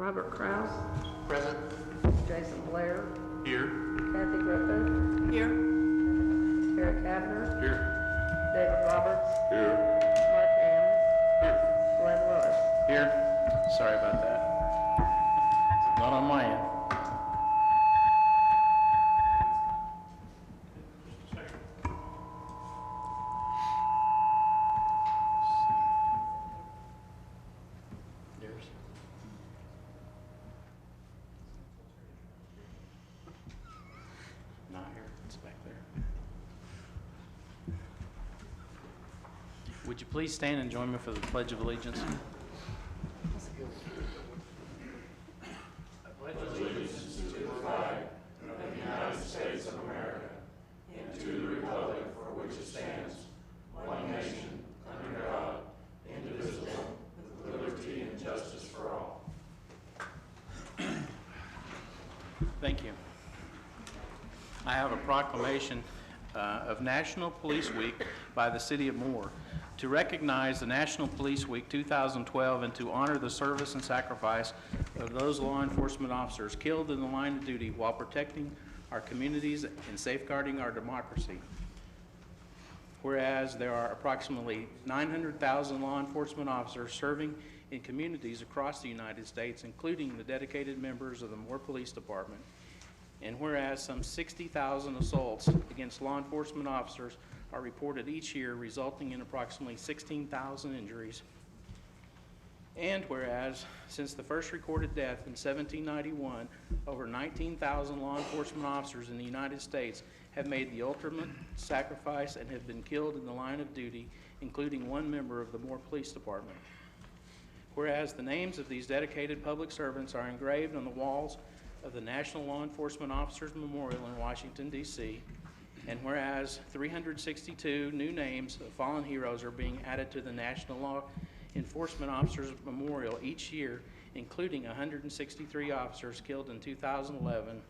Robert Kraus, Present. Jason Blair, Here. Kathy Griffith, Here. Eric Abner, Here. David Roberts, Here. Mark Ham, Here. Glenn Lewis. Here. Sorry about that. Not on my end. Yours. Not here. It's back there. Would you please stand and join me for the Pledge of Allegiance? Thank you. I have a proclamation of National Police Week by the City of Moore to recognize the National Police Week 2012 and to honor the service and sacrifice of those law enforcement officers killed in the line of duty while protecting our communities and safeguarding our democracy. Whereas there are approximately 900,000 law enforcement officers serving in communities across the United States, including the dedicated members of the Moore Police Department. And whereas some 60,000 assaults against law enforcement officers are reported each year, resulting in approximately 16,000 injuries. And whereas since the first recorded death in 1791, over 19,000 law enforcement officers in the United States have made the ultimate sacrifice and have been killed in the line of duty, including one member of the Moore Police Department. Whereas the names of these dedicated public servants are engraved on the walls of the National Law Enforcement Officers Memorial in Washington, D.C., and whereas 362 new names of fallen heroes are being added to the National Law Enforcement Officers Memorial each year, including 163 officers killed in 2011,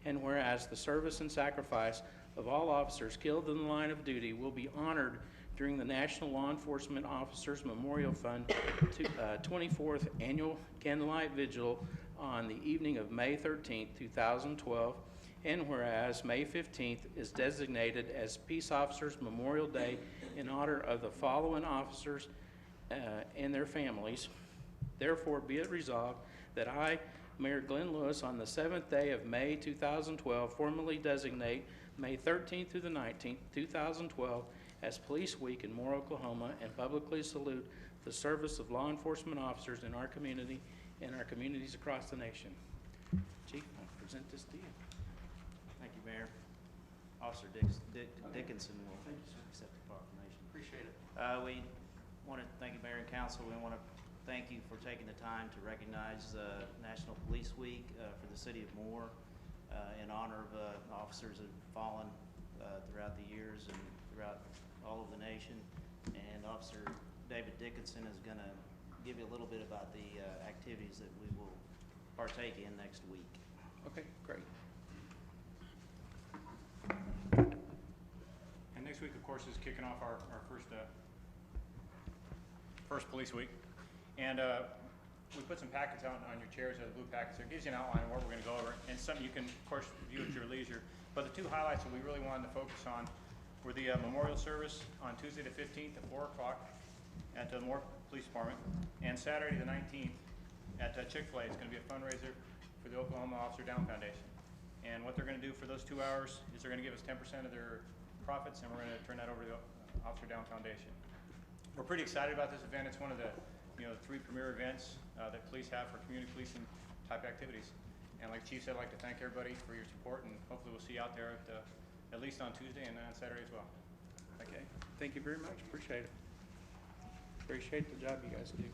and whereas the service and sacrifice of all officers killed in the line of duty will be honored during the National Law Enforcement Officers Memorial Fund 24th Annual Candlelight Vigil on the evening of May 13th, 2012, and whereas May 15th is designated as Peace Officers Memorial Day in honor of the following officers and their families, therefore be it resolved that I, Mayor Glenn Lewis, on the 7th day of May 2012, formally designate May 13th through the 19th, 2012, as Police Week in Moore, Oklahoma, and publicly salute the service of law enforcement officers in our community and our communities across the nation. Chief, I present this to you. Thank you, Mayor. Officer Dickinson will accept the proclamation. Appreciate it. We want to thank you, Mayor and Council. We want to thank you for taking the time to recognize National Police Week for the City of Moore in honor of officers that have fallen throughout the years and throughout all of the nation. And Officer David Dickinson is going to give you a little bit about the activities that we will partake in next week. Okay, great. And next week, of course, is kicking off our first police week. And we put some packets out on your chairs, the blue packets. It gives you an outline of what we're going to go over, and something you can, of course, view at your leisure. But the two highlights that we really wanted to focus on were the memorial service on Tuesday the 15th at 4 o'clock at the Moore Police Department, and Saturday the 19th at Chick-fil-A. It's going to be a fundraiser for the Oklahoma Officer Down Foundation. And what they're going to do for those 2 hours is they're going to give us 10% of their profits, and we're going to turn that over to the Officer Down Foundation. We're pretty excited about this event. It's one of the 3 premier events that police have for community policing type activities. And like Chief said, I'd like to thank everybody for your support, and hopefully we'll see you out there at least on Tuesday and on Saturday as well. Okay, thank you very much. Appreciate it. Appreciate the job you guys do.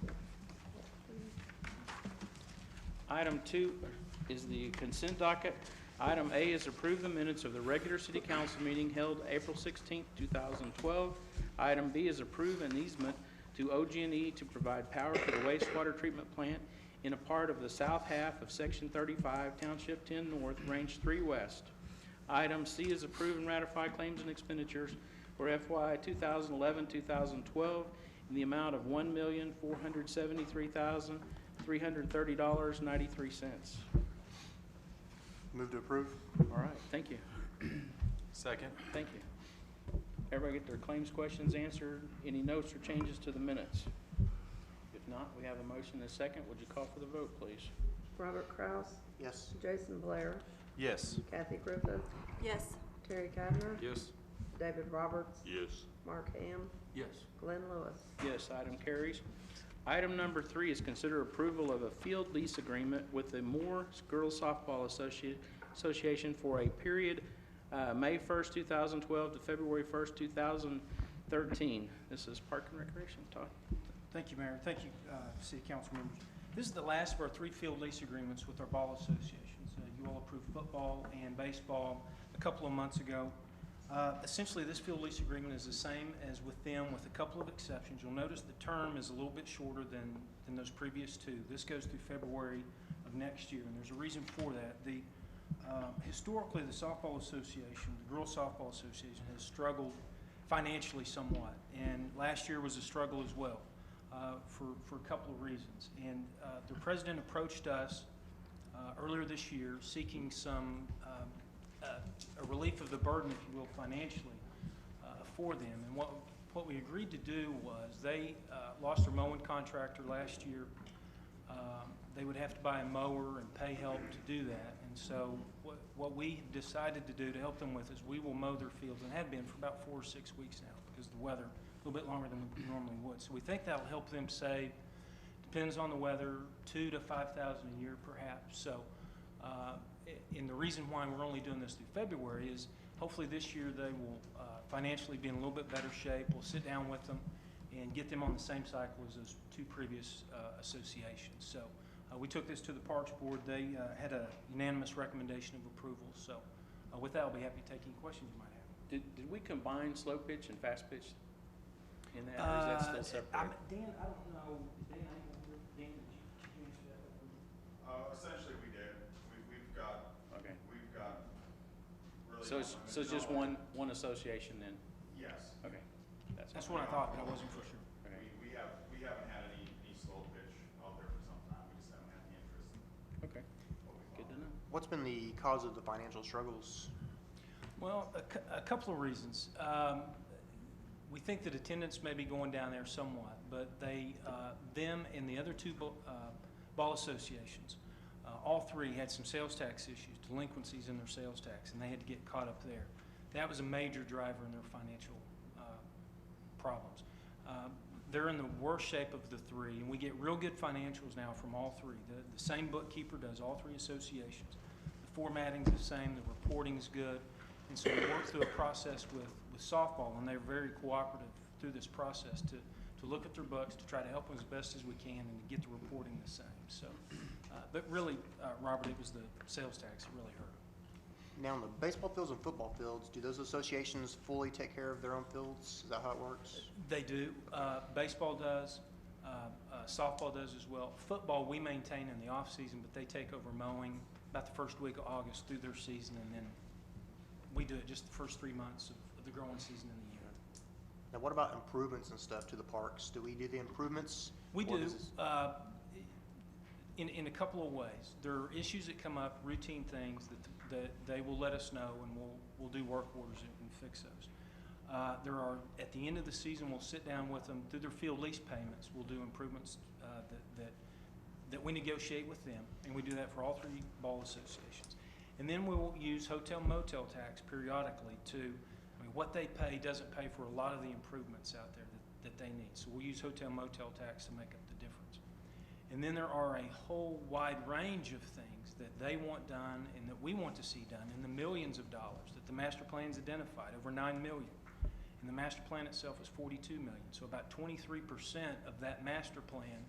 Item 2 is the consent docket. Item A is approve the minutes of the regular city council meeting held April 16, 2012. Item B is approve an easement to OG&E to provide power for the wastewater treatment plant in a part of the south half of Section 35, Township 10 North, Range 3 West. Item C is approve and ratify claims and expenditures for FY 2011-2012 in the amount of $1,473,300 $330.93. Move to approve. All right, thank you. Second. Thank you. Everybody get their claims questions answered? Any notes or changes to the minutes? If not, we have a motion and a second. Would you call for the vote, please? Robert Kraus, Yes. Jason Blair, Yes. Kathy Griffith, Yes. Terry Kavner, Yes. David Roberts, Yes. Mark Ham, Yes. Glenn Lewis. Yes, item carries. Item number 3 is consider approval of a field lease agreement with the Moore Girls Softball Association for a period May 1st, 2012 to February 1st, 2013. This is Park and Recreation. Todd? Thank you, Mayor. Thank you, City Council members. This is the last of our 3 field lease agreements with our ball associations. You all approved football and baseball a couple of months ago. Essentially, this field lease agreement is the same as with them with a couple of exceptions. You'll notice the term is a little bit shorter than those previous 2. This goes through February of next year, and there's a reason for that. Historically, the softball association, the Girls Softball Association, has struggled financially somewhat, and last year was a struggle as well for a couple of reasons. And the president approached us earlier this year seeking some a relief of the burden, if you will, financially for them. And what we agreed to do was they lost their mowing contractor last year. They would have to buy a mower and pay help to do that. And so what we decided to do to help them with is we will mow their fields, and have been for about 4 or 6 weeks now because of the weather, a little bit longer than we normally would. So we think that'll help them save, depends on the weather, $2,000 to $5,000 a year perhaps. So, and the reason why we're only doing this through February is hopefully this year they will financially be in a little bit better shape. We'll sit down with them and get them on the same cycle as those 2 previous associations. So we took this to the Parks Board. They had a unanimous recommendation of approval. So with that, I'll be happy to take any questions you might have. Did we combine slow pitch and fast pitch in that, or is that still separate? Dan, I don't know. Dan, did you answer that? Essentially, we did. We've got Okay. really. So it's just one association then? Yes. Okay. That's what I thought, but I wasn't for sure. Okay. We haven't had any slow pitch out there for some time. We just haven't had the interest. Okay. What we Good thought. to know. What's been the cause of the financial struggles? Well, a couple of reasons. We think that attendance may be going down there somewhat, but them and the other 2 ball associations, all 3 had some sales tax issues, delinquencies in their sales tax, and they had to get caught up there. That was a major driver in their financial problems. They're in the worst shape of the 3, and we get real good financials now from all 3. The same bookkeeper does all 3 associations. The formatting's the same, the reporting's good, and so we worked through a process with softball, and they're very cooperative through this process to look at their books, to try to help them as best as we can, and to get the reporting the same. So, but really, Robert, it was the sales tax that really hurt. Now, on the baseball fields and football fields, do those associations fully take care of their own fields? Is that how it works? They do. Baseball does. Softball does as well. Football, we maintain in the off-season, but they take over mowing about the first week of August through their season, and then we do it just the first 3 months of the growing season in the year. Now, what about improvements and stuff to the parks? Do we do the improvements? We Or do, does this- in a couple of ways. There are issues that come up, routine things that they will let us know, and we'll do work orders and fix those. There are, at the end of the season, we'll sit down with them through their field lease payments. We'll do improvements that we negotiate with them, and we do that for all 3 ball associations. And then we will use hotel motel tax periodically what they pay doesn't pay for a lot of the improvements out there that they need. So we'll use hotel motel tax to make up the difference. And then there are a whole wide range of things that they want done and that we want to see done in the millions of dollars that the master plan's identified, over $9 million. And the master plan itself is $42 million. So about 23% of that master plan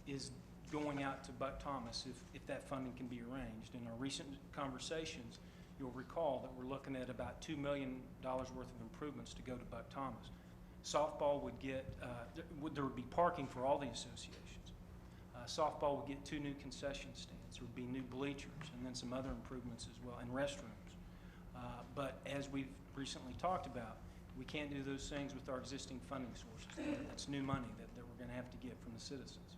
is going out to Buck Thomas if that funding can be arranged. In our recent conversations, you'll recall that we're looking at about $2 million worth of improvements to go to Buck Thomas. Softball would get, there would be parking for all the associations. Softball would get 2 new concession stands. There would be new bleachers and then some other improvements as well, and restrooms. But as we've recently talked about, we can't do those things with our existing funding sources. That's new money that we're going to have to get from the citizens.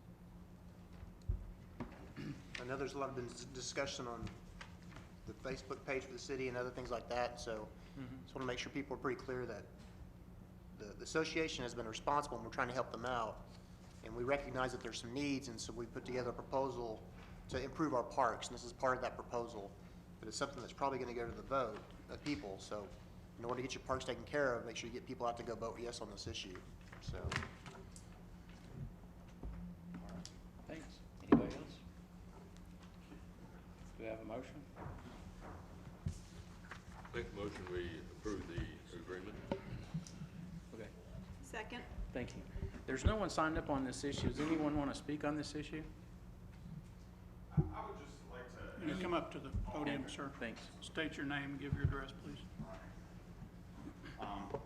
I know there's a lot of discussion on the Facebook page for the city and other things like that, so just want to make sure people are pretty clear that the association has been responsible and we're trying to help them out. And we recognize that there's some needs, and so we put together a proposal to improve our parks, and this is part of that proposal. But it's something that's probably going to go to the vote of people, so in order to get your parks taken care of, make sure you get people out to go vote yes on this issue, so. Thanks. Anybody else? Do we have a motion? Make a motion, we approve the agreement. Okay, Second. thank you. There's no one signed up on this issue. Does anyone want to speak on this issue? I would just like to. You come up to the podium, sir. Thanks. State your name and give your address, please.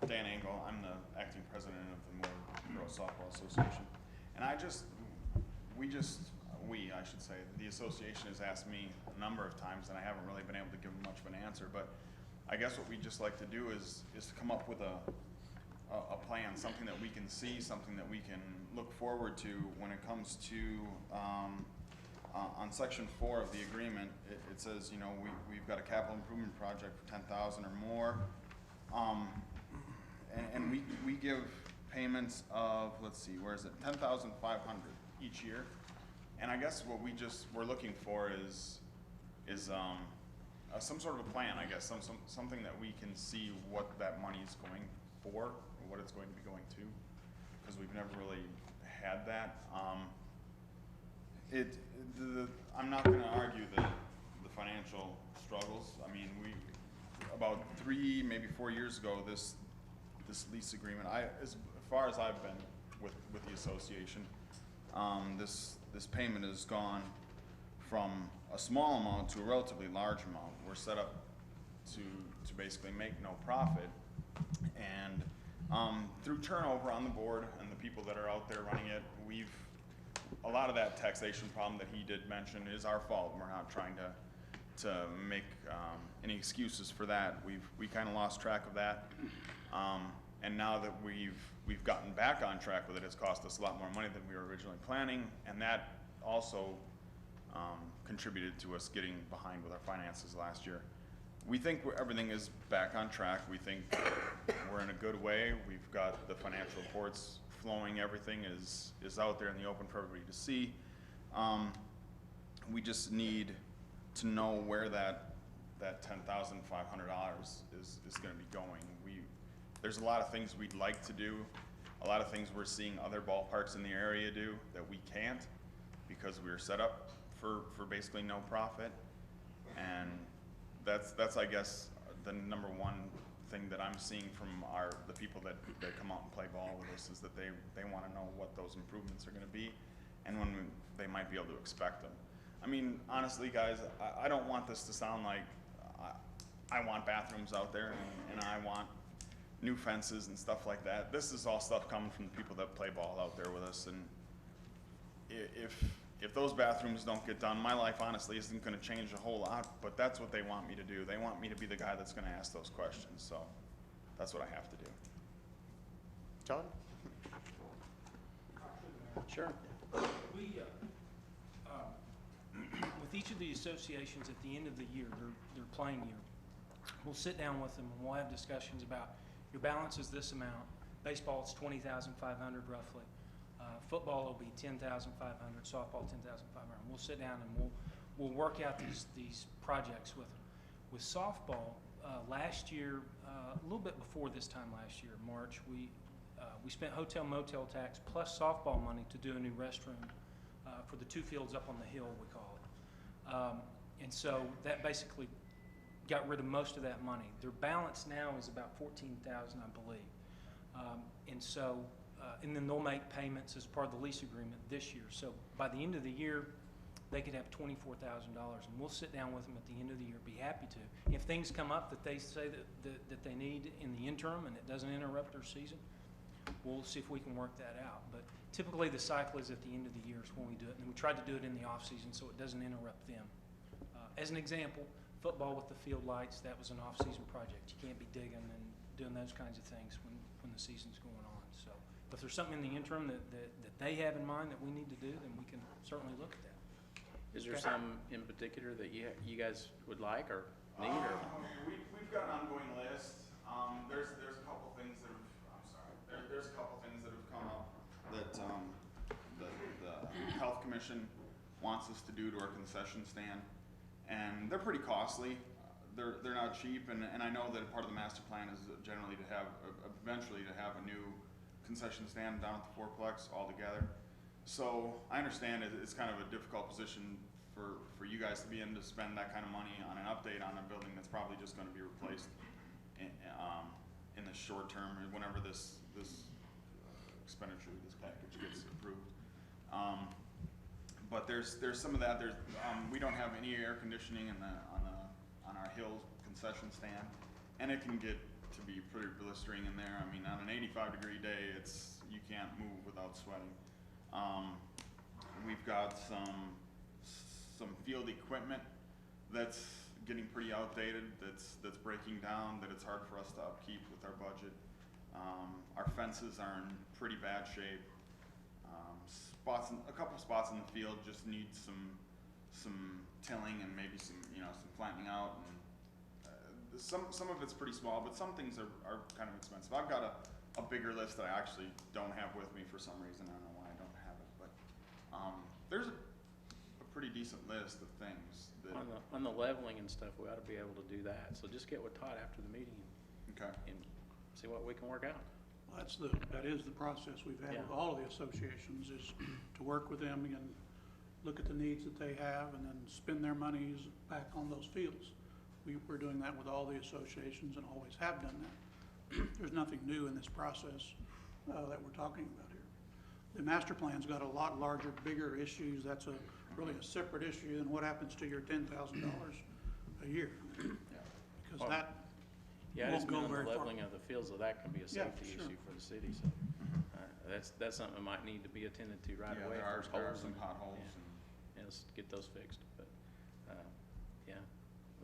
Dan Engel, I'm the acting president of the Moore Girls Softball Association. And I should say, the association has asked me a number of times, and I haven't really been able to give them much of an answer, but I guess what we just like to do is to come up with a plan, something that we can see, something that we can look forward to when it comes to, on section 4 of the agreement, it says, you know, we've got a capital improvement project for 10,000 or more. And we give payments of, let's see, where is it, 10,500 each year. And I guess what we're looking for is some sort of a plan, I guess, something that we can see what that money is going for, or what it's going to be going to, because we've never really had that. I'm not going to argue the financial struggles. I mean, about 3, maybe 4 years ago, this lease agreement, as far as I've been with the association, this payment has gone from a small amount to a relatively large amount. We're set up to basically make no profit, and through turnover on the board and the people that are out there running it, a lot of that taxation problem that he did mention is our fault. We're not trying to make any excuses for that. We kind of lost track of that, and now that we've gotten back on track with it, it's cost us a lot more money than we were originally planning, and that also contributed to us getting behind with our finances last year. We think everything is back on track. We think we're in a good way. We've got the financial reports flowing. Everything is out there in the open for everybody to see. We just need to know where that $10,500 is going to be going. There's a lot of things we'd like to do, a lot of things we're seeing other ballparks in the area do that we can't, because we're set up for basically no profit. And that's I guess the number one thing that I'm seeing from the people that come out and play ball with us, is that they want to know what those improvements are going to be and when they might be able to expect them. I mean, honestly, guys, I don't want this to sound like I want bathrooms out there and I want new fences and stuff like that. This is all stuff coming from the people that play ball out there with us, and if those bathrooms don't get done, my life honestly isn't going to change a whole lot, but that's what they want me to do. They want me to be the guy that's going to ask those questions, so that's what I have to do. John? Sure. We, with each of the associations at the end of the year, their playing year, we'll sit down with them and we'll have discussions about, your balance is this amount. Baseball, it's $20,500 roughly. Football will be $10,500. Softball, $10,500. We'll sit down and we'll work out these projects with them. With softball, last year, a little bit before this time last year, March, we spent hotel motel tax plus softball money to do a new restroom for the 2 fields up on the hill, we call it. And so that basically got rid of most of that money. Their balance now is about $14,000, I believe. And so, and then they'll make payments as part of the lease agreement this year. So by the end of the year, they could have $24,000, and we'll sit down with them at the end of the year, be happy to. If things come up that they say that they need in the interim and it doesn't interrupt their season, we'll see if we can work that out. But typically the cycle is at the end of the year is when we do it, and we try to do it in the off season so it doesn't interrupt them. As an example, football with the field lights, that was an off-season project. You can't be digging and doing those kinds of things when the season's going on. So if there's something in the interim that they have in mind that we need to do, then we can certainly look at that. Is there Okay. some in particular that you guys would like or need, or? We've got an ongoing list. There's a couple things that have, I'm sorry, there's a couple things that have come up that, the Health Commission wants us to do to our concession stand. And they're pretty costly. They're not cheap, and I know that part of the master plan is generally to have, eventually to have a new concession stand down at the fourplex altogether. So I understand it's kind of a difficult position for you guys to be in, to spend that kind of money on an update on a building that's probably just gonna be replaced in the short term, or whenever this expenditure, this package gets approved. But there's some of that. We don't have any air conditioning on our Hill concession stand, and it can get to be pretty blistering in there. I mean, on an 85-degree day, you can't move without sweating. We've got some field equipment that's getting pretty outdated, that's breaking down, that it's hard for us to upkeep with our budget. Our fences are in pretty bad shape. A couple spots in the field just need some tilling and maybe some flattening out, and some of it's pretty small, but some things are kind of expensive. I've got a bigger list that I actually don't have with me for some reason. I don't know why I don't have it, but there's a pretty decent list of things that. On the leveling and stuff, we ought to be able to do that. So just get with Todd after the meeting Okay. and see what we can work out. That is the process we've had with Yeah. all of the associations, is to work with them and look at the needs that they have and then spend their monies back on those fields. We're doing that with all the associations and always have done that. There's nothing new in this process that we're talking about here. The master plan's got a lot larger, bigger issues. That's really a separate issue than what happens to your $10,000 a year. Because Well, that Yeah, I won't just go mean on the very far. leveling of the fields, so that can be a Yeah, safety sure. issue for the city, so. That's something that might need to be attended to right Yeah, away. there If are there's holes some in it. potholes. Yeah. Yeah, let's get those fixed, but, yeah.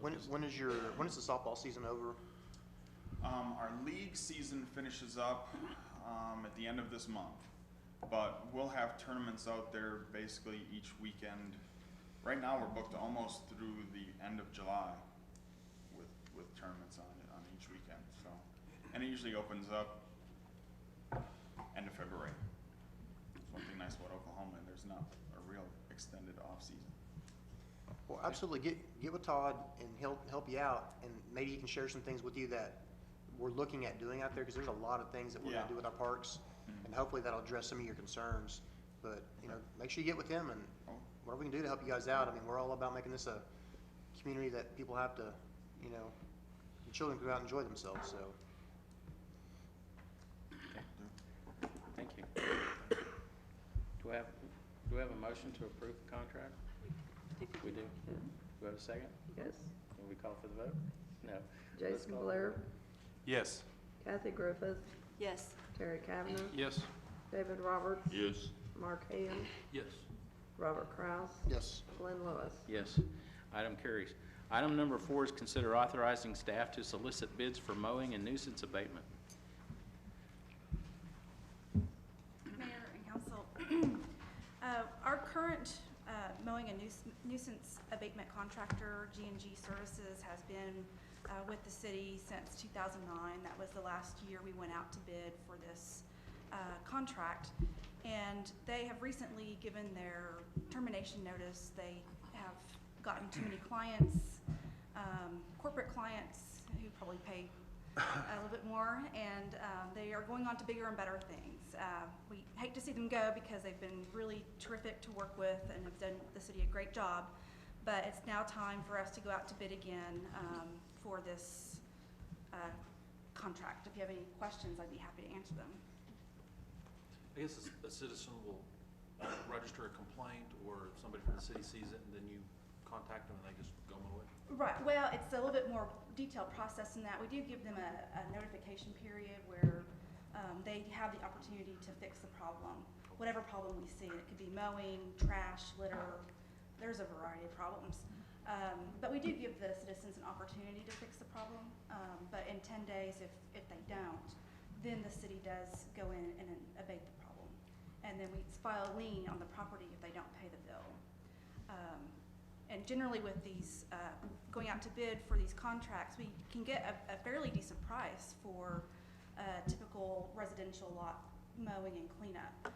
When is the softball season over? Our league season finishes up at the end of this month, but we'll have tournaments out there basically each weekend. Right now, we're booked almost through the end of July with tournaments on each weekend. So, and it usually opens up end of February. It's one thing nice about Oklahoma, there's not a real extended off season. Well, absolutely, get with Todd and he'll help you out, and maybe he can share some things with you that we're looking at doing out there, because there's a lot of things that we're gonna Yeah. do with our parks, and hopefully that'll address some of your concerns. But, make sure you get with him, and whatever we can do to help you guys out. I mean, we're all about making this a community that people have to, the children can go out and enjoy themselves, so. Thank you. Do we have a motion to approve the contract? We do. Yeah. Do we have a second? Yes. Will we call for the vote? No. Let's Jason call. Blair, Yes. Kathy Griffith, Yes. Terry Kavner, Yes. David Roberts, Yes. Mark Ham, Yes. Robert Kraus, Yes. Glenn Lewis. Yes. Item carries. Item number 4 is consider authorizing staff to solicit bids for mowing and nuisance abatement. Mayor and council, our current mowing and nuisance abatement contractor, G&G Services, has been with the city since 2009. That was the last year we went out to bid for this contract. And they have recently given their termination notice. They have gotten too many clients, corporate clients who probably pay a little bit more, and they are going on to bigger and better things. We hate to see them go because they've been really terrific to work with and have done the city a great job, but it's now time for us to go out to bid again for this contract. If you have any questions, I'd be happy to answer them. I guess a citizen will register a complaint, or somebody from the city sees it, and then you contact them and they just go mow it? Right, well, it's a little bit more detailed process than that. We do give them a notification period where they have the opportunity to fix the problem, whatever problem we see. It could be mowing, trash, litter, there's a variety of problems. But we do give the citizens an opportunity to fix the problem, but in 10 days, if they don't, then the city does go in and abate the problem. And then we file a lien on the property if they don't pay the bill. And generally with these, going out to bid for these contracts, we can get a fairly decent price for a typical residential lot mowing and cleanup.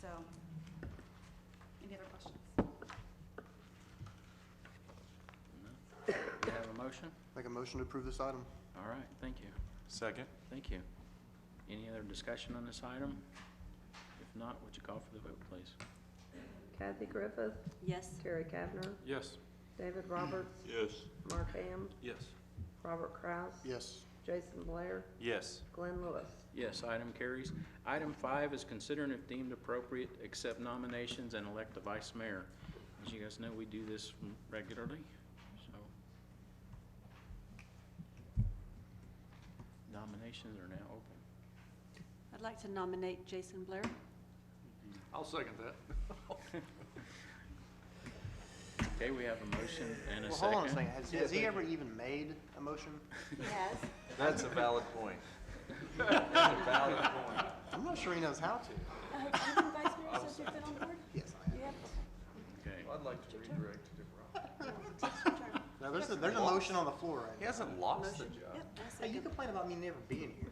So, any other questions? Do you have a motion? Make a motion to approve this item. All right, thank you. Second. Thank you. Any other discussion on this item? If not, would you call for the vote, please? Kathy Griffith, Yes. Terry Kavner, Yes. David Roberts, Yes. Mark Ham, Yes. Robert Kraus, Yes. Jason Blair, Yes. Glenn Lewis. Yes, item carries. Item 5 is consider and if deemed appropriate, accept nominations and elect the vice mayor. As you guys know, we do this regularly, so. Nominations are now open. I'd like to nominate Jason Blair. I'll second that. Okay, we have a motion and a Well, second. hold on a second. Has he ever even made a motion? He has. That's a valid point. That's a valid point. I'm not sure he knows how to. Have you been vice mayor since you've been on board? Yes, I You have. have. Okay, I'd like to redirect to different. It's your turn. Now, there's a motion on the floor right He now. hasn't lost the Motion? job. Yep, I Hey, you second. complain about me never being here.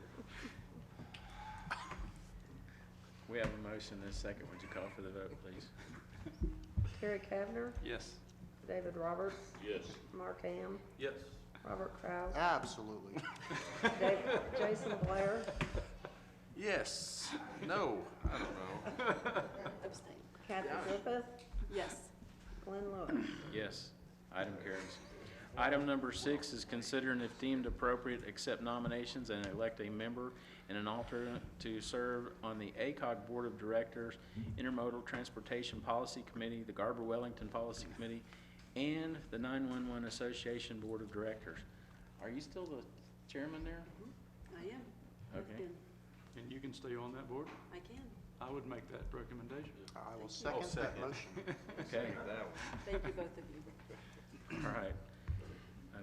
we have a motion and a second. Would you call for the vote, please? Terry Kavner, Yes. David Roberts, Yes. Mark Ham, Yes. Robert Kraus, Absolutely. Jason Blair, Yes. No, I don't know. Abstain. Kathy Griffith, Yes. Glenn Lewis. Yes, item carries. Item number 6 is consider and if deemed appropriate, accept nominations and elect a member and an alternate to serve on the ACOG Board of Directors, Intermodal Transportation Policy Committee, the Garber-Wellington Policy Committee, and the 911 Association Board of Directors. Are you still the chairman there? I am. I've Okay. been. And you can stay on that board? I can. I would make that recommendation. I will Thank you. second that second. motion. Okay, Thank you, both of you. all right.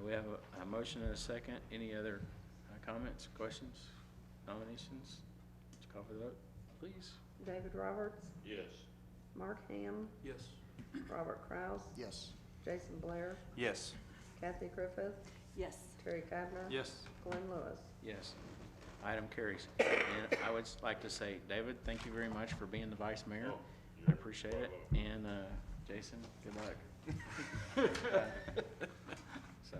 We have a motion and a second. Any other comments, questions, nominations? Would you call for the vote, please? David Roberts, Yes. Mark Ham, Yes. Robert Kraus, Yes. Jason Blair, Yes. Kathy Griffith, Yes. Terry Kavner, Yes. Glenn Lewis. Yes. Item carries. And I would like to say, David, thank you very much for being the vice mayor. Oh, I appreciate it. And Jason, good luck. So,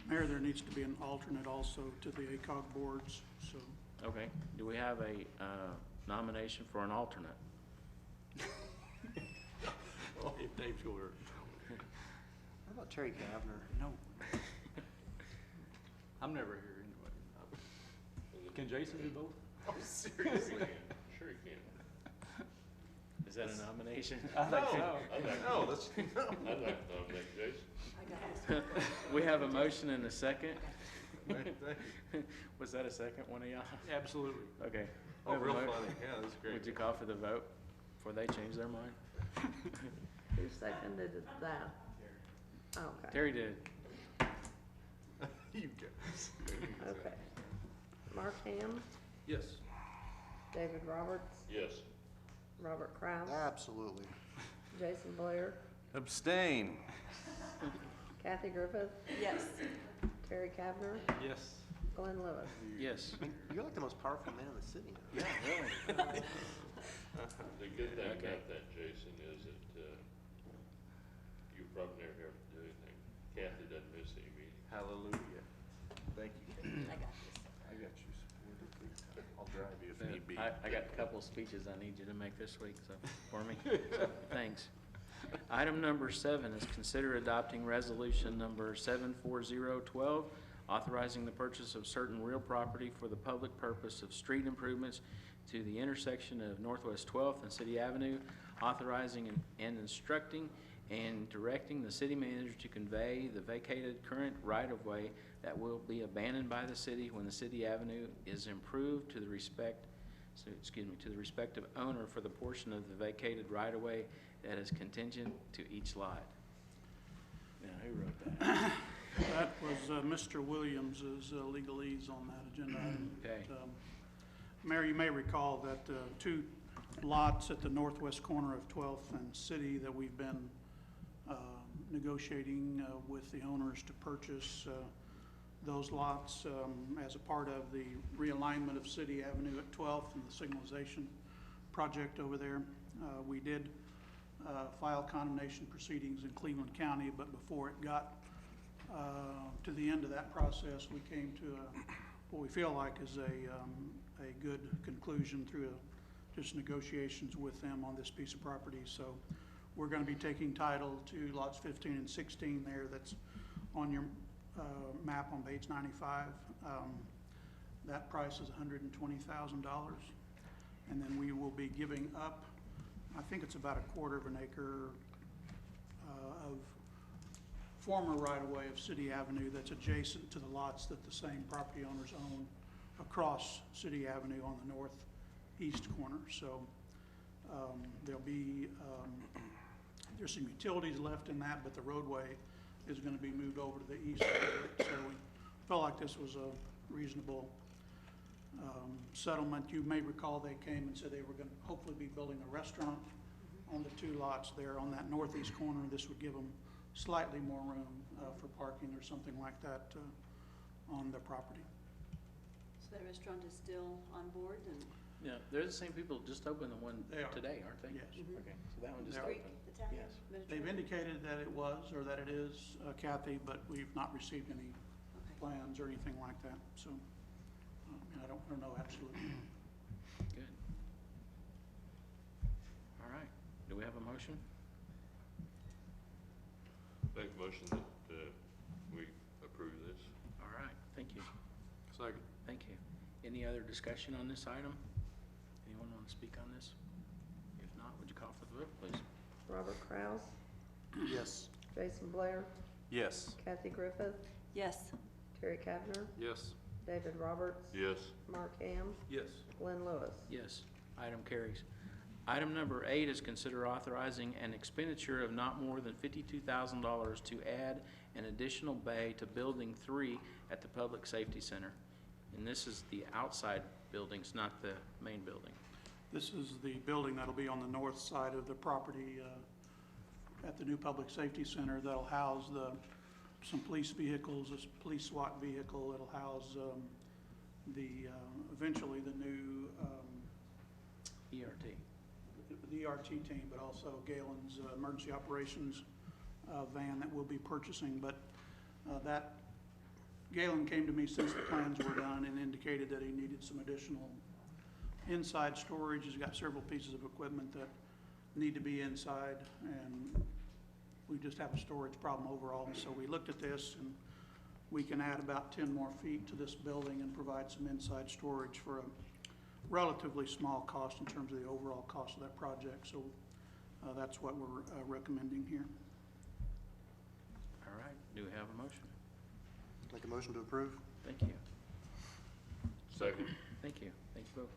Mayor, there needs to be an alternate also to the ACOG boards, so. okay, do we have a nomination for an alternate? If Dave's going How about Terry Kavner? no. I'm never here anyway. Can Jason do both? Oh, seriously? Sure you can. Is that a nomination? I think so. No, that's, no. I'd like to nominate Jason. I got this. We have a motion and a second. Was that a second, one of y'all? Absolutely. Okay. Oh, real funny. Yeah, that's Would great. you call for the vote before they change their mind? Who seconded that? Okay, Terry did. You guys. okay. Mark Ham, Yes. David Roberts, Yes. Robert Kraus, Absolutely. Jason Blair, Abstain. Kathy Griffith, Yes. Terry Kavner, Yes. Glenn Lewis. Yes. I mean, you're like the most powerful man in the city now. Yeah, really. The good thing Okay. about that, Jason, is that, you probably never have to do anything. Kathy doesn't miss any meetings. Hallelujah. Thank you, Kate. I got this. I got you supported big time. I'll drive you if need be. I got a couple of speeches I need you to make this week, so, for me. So, thanks. Item number 7 is consider adopting resolution number 74012, authorizing the purchase of certain real property for the public purpose of street improvements to the intersection of Northwest 12th and City Avenue, authorizing and instructing and directing the city manager to convey the vacated current right-of-way that will be abandoned by the city when the city avenue is improved to the respective owner for the portion of the vacated right-of-way that is contingent to each lot. Now, who wrote that? That was Mr. Williams's legalese on that agenda item. Okay. Mayor, you may recall that two lots at the northwest corner of 12th and City that we've been negotiating with the owners to purchase those lots as a part of the realignment of City Avenue at 12th and the signalization project over there. We did file condemnation proceedings in Cleveland County, but before it got to the end of that process, we came to what we feel like is a good conclusion through just negotiations with them on this piece of property. So we're going to be taking title to lots 15 and 16 there. That's on your map on page 95. That price is $120,000. And then we will be giving up, I think it's about a quarter of an acre of former right-of-way of City Avenue that's adjacent to the lots that the same property owners own across City Avenue on the northeast corner. So there'll be, there's some utilities left in that, but the roadway is going to be moved over to the east. So we felt like this was a reasonable settlement. You may recall they came and said they were going to hopefully be building a restaurant on the two lots there on that northeast corner. This would give them slightly more room for parking or something like that on their property. So that restaurant is still on board and? Yeah, they're the same people that just opened the one They are. today, aren't they? Yes. Okay, so that one just They're- Greek, opened. Italian, Yes. They've Mediterranean? indicated that it was, or that it is, Kathy, but we've not received any Okay. plans or anything like that. So I don't know absolutely. Good. All right, do we have a motion? Make a motion that, we approve this. All right, thank you. Second. Thank you. Any other discussion on this item? Anyone want to speak on this? If not, would you call for the vote, please? Robert Kraus, Yes. Jason Blair, Yes. Kathy Griffith, Yes. Terry Kavner, Yes. David Roberts, Yes. Mark Ham, Yes. Glenn Lewis. Yes, item carries. Item number 8 is consider authorizing an expenditure of not more than $52,000 to add an additional bay to Building 3 at the Public Safety Center. And this is the outside buildings, not the main building. This is the building that'll be on the north side of the property at the new Public Safety Center. That'll house some police vehicles, a police SWAT vehicle. It'll house eventually the new ERT. the ERT team, but also Galen's emergency operations van that we'll be purchasing. But that Galen came to me since the plans were done and indicated that he needed some additional inside storage. He's got several pieces of equipment that need to be inside, and we just have a storage problem overall. So we looked at this, and we can add about 10 more feet to this building and provide some inside storage for a relatively small cost in terms of the overall cost of that project. So that's what we're recommending here. All right, do we have a motion? Make a motion to approve? Thank you. Second. Thank you. Thank you both.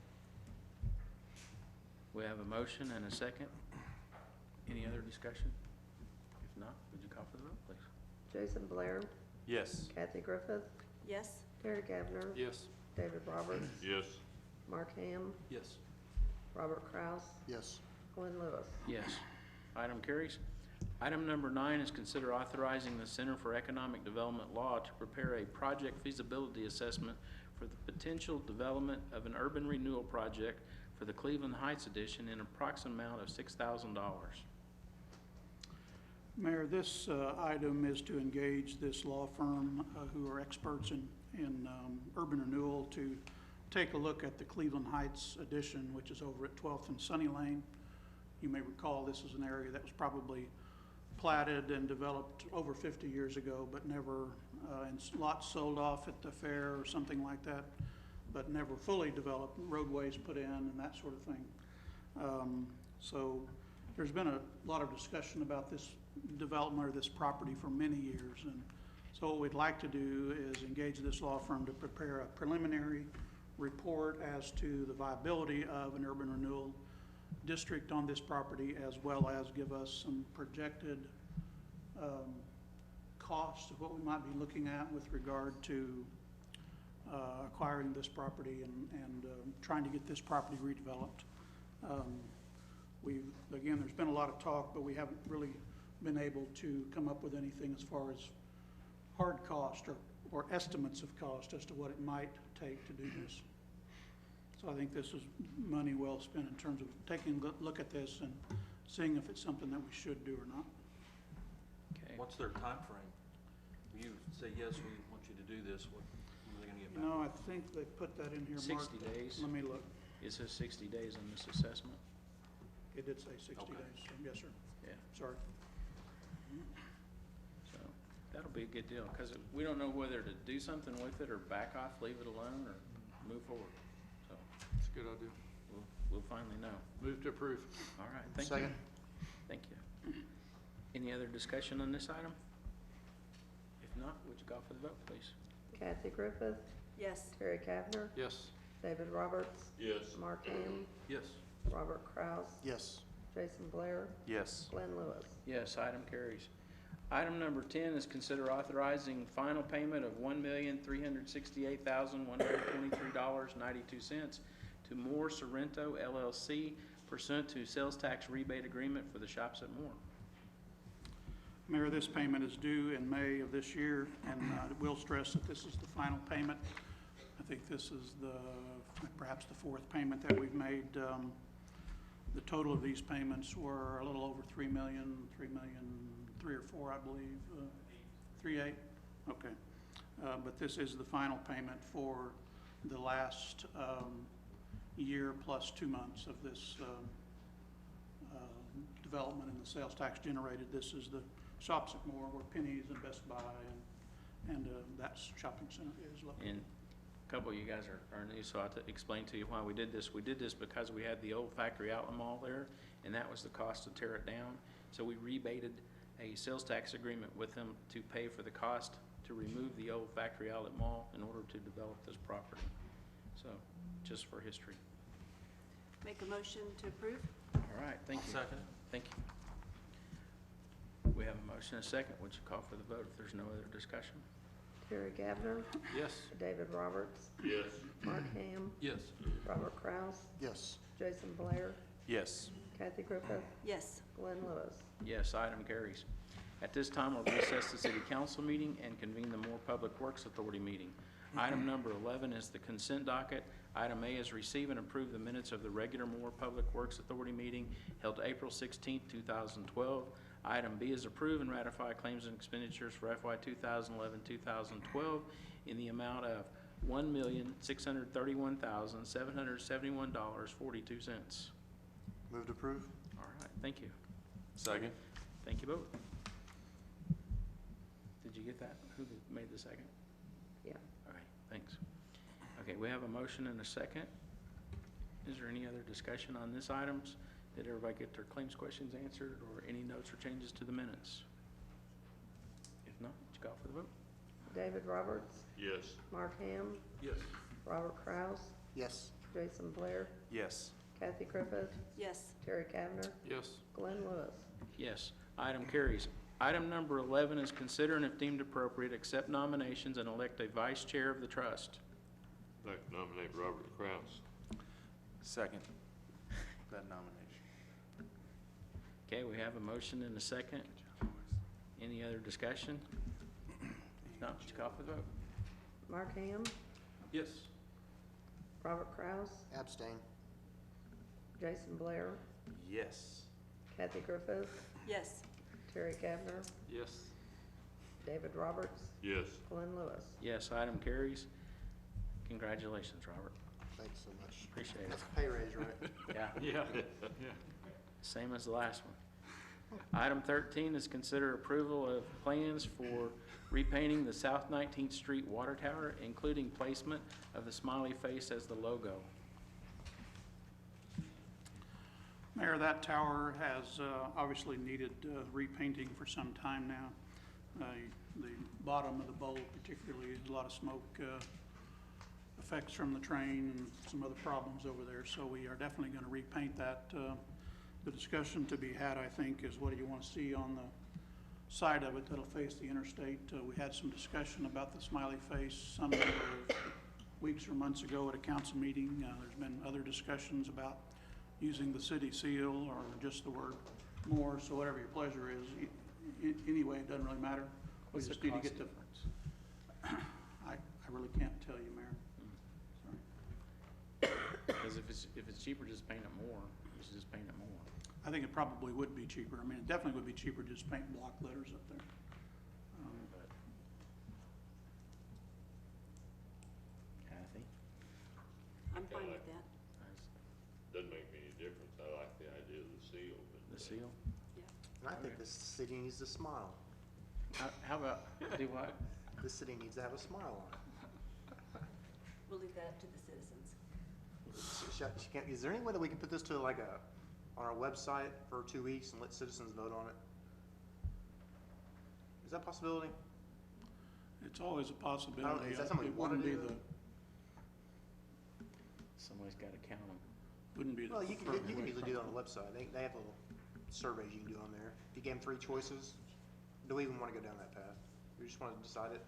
We have a motion and a second. Any other discussion? If not, would you call for the vote, please? Jason Blair, Yes. Kathy Griffith, Yes. Terry Kavner, Yes. David Roberts, Yes. Mark Ham, Yes. Robert Kraus, Yes. Glenn Lewis. Yes. Item carries. Item number 9 is consider authorizing the Center for Economic Development Law to prepare a project feasibility assessment for the potential development of an urban renewal project for the Cleveland Heights Edition in an approximate amount of $6,000. Mayor, this item is to engage this law firm who are experts in urban renewal to take a look at the Cleveland Heights addition, which is over at 12th and Sunny Lane. You may recall this is an area that was probably platted and developed over 50 years ago, but never, and lots sold off at the fair or something like that, but never fully developed, roadways put in and that sort of thing. So there's been a lot of discussion about this development or this property for many years. And so what we'd like to do is engage this law firm to prepare a preliminary report as to the viability of an urban renewal district on this property, as well as give us some projected cost of what we might be looking at with regard to acquiring this property and trying to get this property redeveloped. Again, there's been a lot of talk, but we haven't really been able to come up with anything as far as hard cost or estimates of cost as to what it might take to do this. So I think this is money well spent in terms of taking a look at this and seeing if it's something that we should do or not. Okay. What's their time frame? You say, yes, we want you to do this, when are they gonna get You back? know, I think they put that in here, Mark. 60 days. Let me look. It says 60 days on this assessment. It did say 60 Okay. days, so yes, sir. Yeah, Sorry. so that'll be a good deal, because we don't know whether to do something with it or back off, leave it alone, or move forward. So It's a good idea. we'll finally know. Move to approve. All right, thank you. Second. Thank you. Any other discussion on this item? If not, would you call for the vote, please? Kathy Griffith, Yes. Terry Kavner, Yes. David Roberts, Yes. Mark Ham, Yes. Robert Kraus, Yes. Jason Blair, Yes. Glenn Lewis. Yes, item carries. Item number 10 is consider authorizing final payment of $1,368,123.92 to Moore Sorrento LLC pursuant to sales tax rebate agreement for the shops at Moore. Mayor, this payment is due in May of this year, and I will stress that this is the final payment. I think this is perhaps the fourth payment that we've made. The total of these payments were a little over $3 million, $3 or $4, I believe. 3.8? Okay. But this is the final payment for the last year plus 2 months of this development in the sales tax generated. This is the shops at Moore, where Penny's and Best Buy and that shopping center is located. And a couple of you guys are new, so I'll explain to you why we did this. We did this because we had the old factory outlet mall there, and that was the cost to tear it down. So we rebated a sales tax agreement with them to pay for the cost to remove the old factory outlet mall in order to develop this property. So, just for history. Make a motion to approve? All right, thank you. Second. Thank you. We have a motion and a second. Would you call for the vote if there's no other discussion? Terry Kavner, Yes. David Roberts, Yes. Mark Ham, Yes. Robert Kraus, Yes. Jason Blair, Yes. Kathy Griffith, Yes. Glenn Lewis. Yes, item carries. At this time, we'll recess the city council meeting and convene the Moore Public Works Authority meeting. Item number 11 is the consent docket. Item A is receive and approve the minutes of the regular Moore Public Works Authority meeting held April 16, 2012. Item B is approve and ratify claims and expenditures for FY 2011-2012 in the amount of $1,631,771.42. Move to approve? All right, thank you. Second. Thank you both. Did you get that? Who made the second? Yeah. All right, thanks. Okay, we have a motion and a second. Is there any other discussion on this items? Did everybody get their claims questions answered or any notes or changes to the minutes? If not, would you call for the vote? David Roberts, Yes. Mark Ham, Yes. Robert Kraus, Yes. Jason Blair, Yes. Kathy Griffith, Yes. Terry Kavner, Yes. Glenn Lewis. Yes, item carries. Item number 11 is consider and if deemed appropriate, accept nominations and elect a vice chair of the trust. I'd like to nominate Robert Kraus. Second. That nomination. Okay, we have a motion and a second. Any other discussion? If not, would you call for the vote? Mark Ham, Yes. Robert Kraus, Abstain. Jason Blair, Yes. Kathy Griffith, Yes. Terry Kavner, Yes. David Roberts, Yes. Glenn Lewis. Yes, item carries. Congratulations, Robert. Thanks so much. Appreciate it. That's a pay raise, right? Yeah, Yeah. Yeah. same as the last one. Item 13 is consider approval of plans for repainting the South 19th Street water tower, including placement of the smiley face as the logo. Mayor, that tower has obviously needed repainting for some time now. The bottom of the bowl particularly, a lot of smoke effects from the train and some other problems over there, so we are definitely going to repaint that. The discussion to be had, I think, is what do you want to see on the side of it that'll face the interstate. We had some discussion about the smiley face some number of weeks or months ago at a council meeting. There's been other discussions about using the city seal or just the word Moore, so whatever your pleasure is. anyway, it doesn't really matter. We What's the just need to cost get the, difference? I really can't tell you, Mayor. Sorry. Because if it's cheaper just paint it more, we should just paint it more. I think it probably would be cheaper. I mean, it definitely would be cheaper to just paint block letters up there. But Kathy? I'm fine with that. Doesn't make me any difference. I like the idea of the seal, but. The seal? And I think this city needs to smile. How about, do what? This city needs to have a smile on it. We'll leave that up to the citizens. Is there any way that we can put this to like on our website for 2 weeks and let citizens vote on it? Is that a possibility? It's always a possibility. Is that something It we wanna wouldn't be do? the, Somebody's gotta count them. wouldn't be the. Well, you can preferred way. usually do it on the website. They have little surveys you can do on there. If you gave them 3 choices, do we even want to go down that path? We just want to decide it?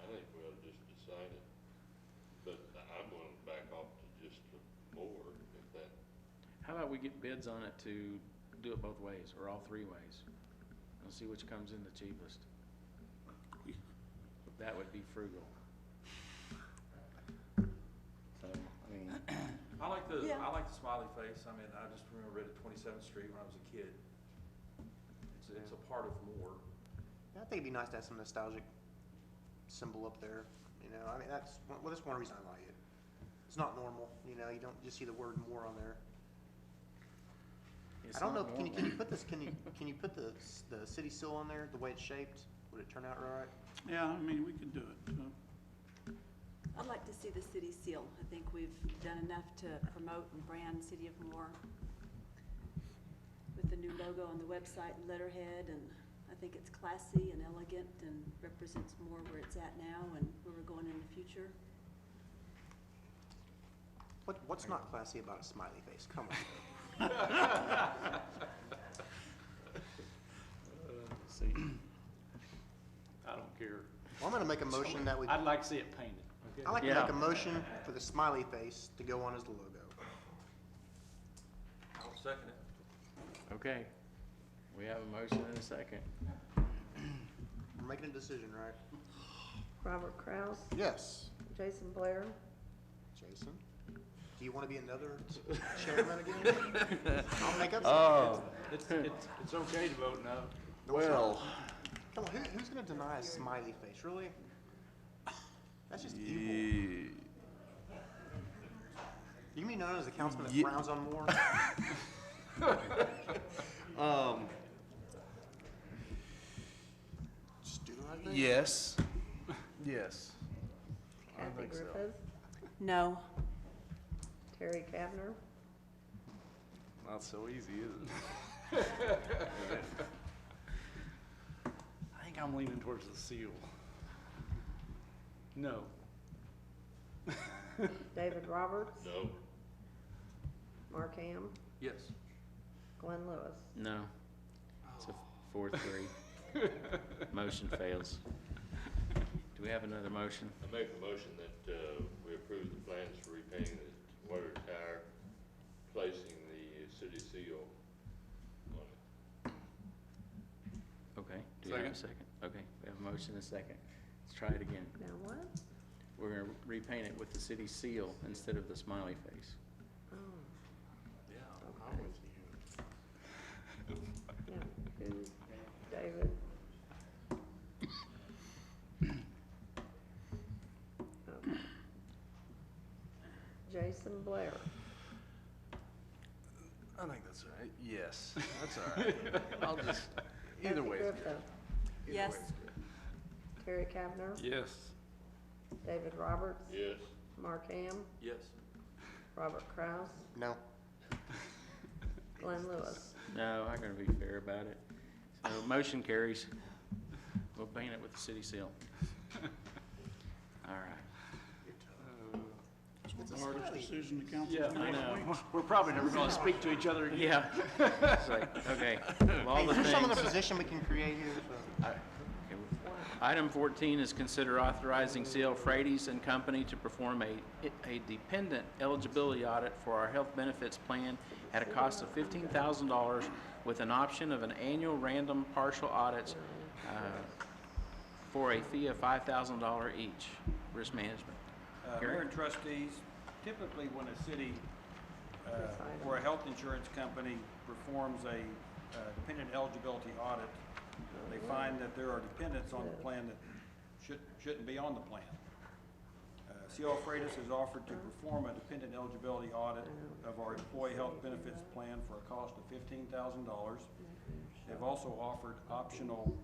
I think we ought to just decide it. But I'm going to back off to just more, if that, How about we get bids on it to do it both ways, or all 3 ways? And see which comes in the cheapest. That would be frugal. So, I mean, I like the, Yeah. I like the smiley face. I mean, I just remember it at 27th Street when I was a kid. It's a part of more. Yeah, I think it'd be nice to have some nostalgic symbol up there. You know, I mean, that's one reason I like it. It's not normal, you know, you don't just see the word more on there. it's I don't know, not can you normal. put this, can you put the city seal on there, the way it's shaped? Would it turn out all right? Yeah, I mean, we can do it. I'd like to see the city seal. I think we've done enough to promote and brand City of Moore with the new logo on the website and letterhead, and I think it's classy and elegant and represents more where it's at now and where we're going in the future. What's not classy about a smiley face? Come on. See, I don't care. Well, I'm gonna make a motion that we, I'd like to see it painted, okay? I'd like to Yeah. make a motion for the smiley face to go on as the logo. I'll second it. okay. We have a motion and a second. We're making a decision, right? Robert Kraus, Yes. Jason Blair, Jason, do you wanna be another chairman again? I'll make up Oh, some. it's okay to vote no. Well. Come on, who's gonna deny a smiley face, really? That's just evil. You can be known as a councilman that frowns on more? Just do the right thing. Yes. Yes. Kathy Griffith, No. Terry Kavner, Not so easy, is it? I think I'm leaning towards the seal. No. David Roberts, no, Mark Ham, Yes. Glenn Lewis. No. It's a 4-3. Motion fails. Do we have another motion? I make a motion that, we approve the plans for repainting the water tower, placing the city seal on it. Okay. Do we have a second? Okay, we have a motion and a second. Let's try it again. Now what? We're gonna repaint it with the city seal instead of the smiley face. Oh, Yeah, Okay. I'm with you. yeah, who's David? Okay. Jason Blair, I think that's all right. Yes, that's all right. I'll just, either Kathy way. Griffith, Yes. Terry Kavner, Yes. David Roberts, Yes, Mark Ham, Yes. Robert Kraus, No. Glenn Lewis. No, I'm gonna be fair about it. So motion carries. We'll paint it with the city seal. All right. It's the hardest decision the council's Yeah, made. I know. We're probably never gonna speak to each other again. Yeah. It's like, okay. Of all Hey, the is there some other things- position we can create here? Okay. Item 14 is consider authorizing C.L. Frady's and Company to perform a dependent eligibility audit for our health benefits plan at a cost of $15,000 with an option of an annual random partial audits for a fee of $5,000 each. Risk management. Gary? Mayor and trustees, typically when a city or a health insurance company performs a dependent eligibility audit, they find that there are dependents on the plan that shouldn't be on the plan. CL Freitas has offered to perform a dependent eligibility audit of our employee health benefits plan for a cost of $15,000. They've also offered optional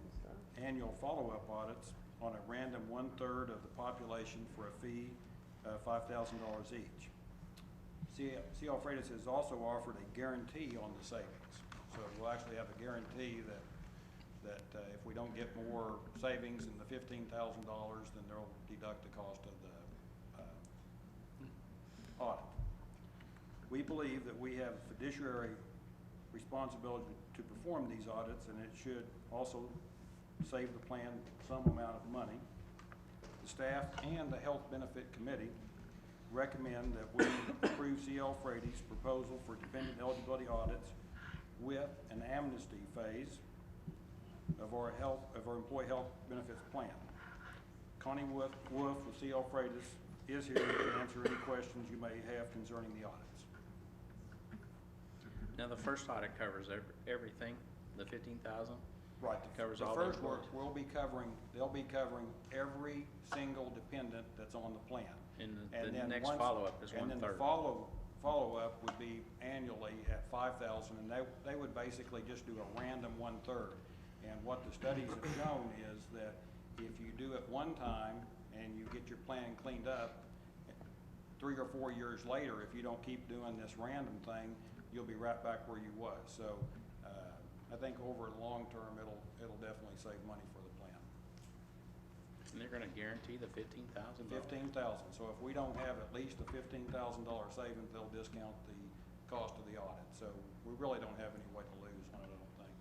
annual follow-up audits on a random 1/3 of the population for a fee of $5,000 each. CL Freitas has also offered a guarantee on the savings. So we'll actually have a guarantee that if we don't get more savings than the $15,000, then they'll deduct the cost of the audit. We believe that we have fiduciary responsibility to perform these audits, and it should also save the plan some amount of money. The staff and the Health Benefit Committee recommend that we approve CL Freitas' proposal for dependent eligibility audits with an amnesty phase of our employee health benefits plan. Connie Wolf with CL Freitas is here to answer any questions you may have concerning the audits. Now, the first audit covers everything, the 15,000? Right. Covers the all first the work they'll be covering every single dependent that's on the plan. And And the then next once- follow-up is And then the 1/3. follow-up would be annually at $5,000, and they would basically just do a random 1/3. And what the studies have shown is that if you do it one time and you get your plan cleaned up, 3 or 4 years later, if you don't keep doing this random thing, you'll be right back where you was. So I think over the long term, it'll definitely save money for the plan. And they're gonna guarantee the $15,000? $15,000. So if we don't have at least a $15,000 savings, they'll discount the cost of the audit. So we really don't have any way to lose on it, I don't think.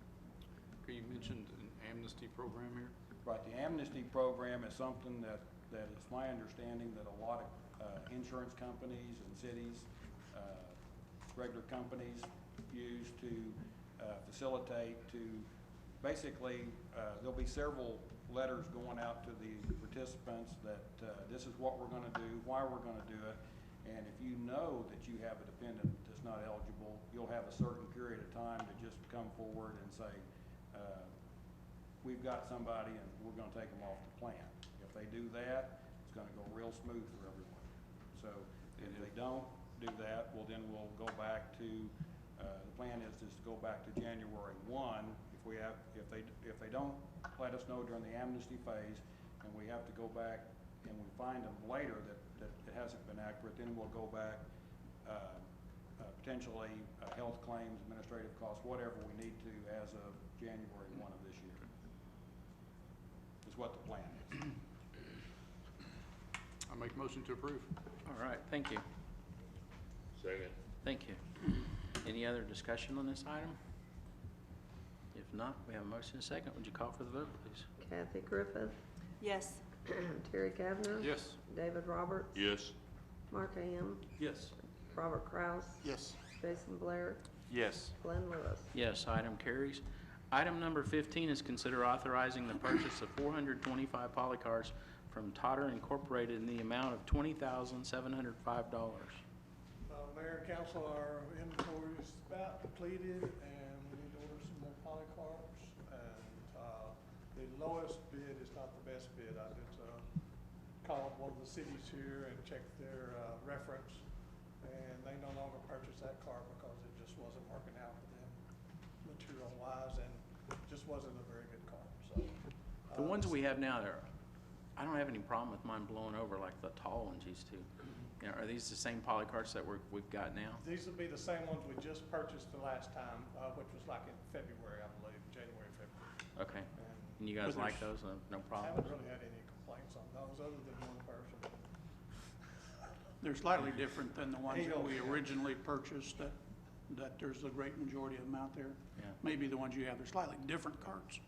Okay, you mentioned an amnesty program here? Right, the amnesty program is something that it's my understanding that a lot of insurance companies and cities, regular companies use to facilitate to, basically, there'll be several letters going out to the participants that this is what we're gonna do, why we're gonna do it, and if you know that you have a dependent that's not eligible, you'll have a certain period of time to just come forward and say, we've got somebody and we're gonna take them off the plan. If they do that, it's gonna go real smooth for everyone. So if they don't do that, well then we'll go back to, the plan is just to go back to January 1. If they don't let us know during the amnesty phase and we have to go back and we find them later that it hasn't been accurate, then we'll go back, potentially health claims, administrative costs, whatever we need to as of January 1 of this year. Is what the plan is. I make a motion to approve. All right, thank you. Second. Thank you. Any other discussion on this item? If not, we have a motion and a second. Would you call for the vote, please? Kathy Griffith, Yes. Terry Kavner. Yes. David Roberts. Yes. Mark Ham, Yes. Robert Kraus, Yes. Jason Blair, Yes. Glenn Lewis. Yes, item carries. Item number 15 is consider authorizing the purchase of 425 polycarts from Totter Incorporated in the amount of $20,705. Mayor and council, our inventory is about depleted and we need to order some more polycarps. And the lowest bid is not the best bid. I did call one of the cities here and check their reference, and they no longer purchase that car because it just wasn't working out for them material wise, and just wasn't a very good car. So The ones we have now, I don't have any problem with mine blowing over like the tall ones used to. You know, are these the same polycarts that we've got now? these will be the same ones we just purchased the last time, which was like in February, I believe, January, February. Okay. And And you guys But like those? No problem? haven't really had any complaints on those other than one person. They're slightly different than the ones that we originally purchased, that there's a great majority of them out there. Yeah. Maybe the ones you have, they're slightly different carts,